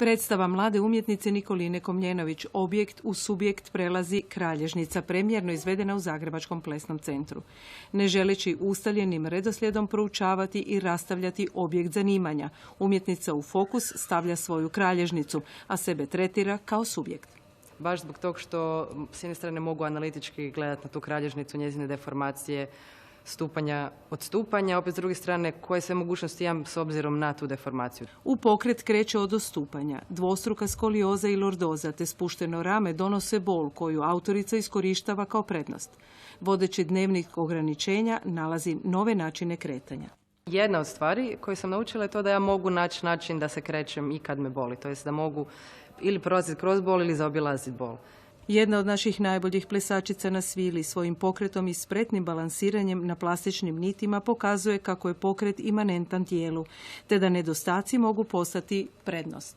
Predstava mlade umjetnice Nikoline Komljenović Objekt u subjekt prelazi Kralježnica, premijerno izvedena u Zagrebačkom plesnom centru. Ne želeći ustaljenim redoslijedom proučavati i rastavljati objekt zanimanja, umjetnica u fokus stavlja svoju kralježnicu, a sebe tretira kao subjekt. Baš zbog tog što s jedne strane mogu analitički gledati na tu kralježnicu, njezine deformacije, stupanja, odstupanja, opet s druge strane koje sve mogućnosti imam s obzirom na tu deformaciju. U pokret kreće od odstupanja. Dvostruka skolioza i lordoza te spušteno rame donose bol koju autorica iskorištava kao prednost. Vodeći dnevnik ograničenja nalazi nove načine kretanja. Jedna od stvari koju sam naučila je to da ja mogu naći način da se krećem i kad me boli. To jest da mogu ili prolaziti kroz bol ili zaobilaziti bol. Jedna od naših najboljih plesačica na svili svojim pokretom i spretnim balansiranjem na plastičnim nitima pokazuje kako je pokret imanentan tijelu, te da nedostaci mogu postati prednost.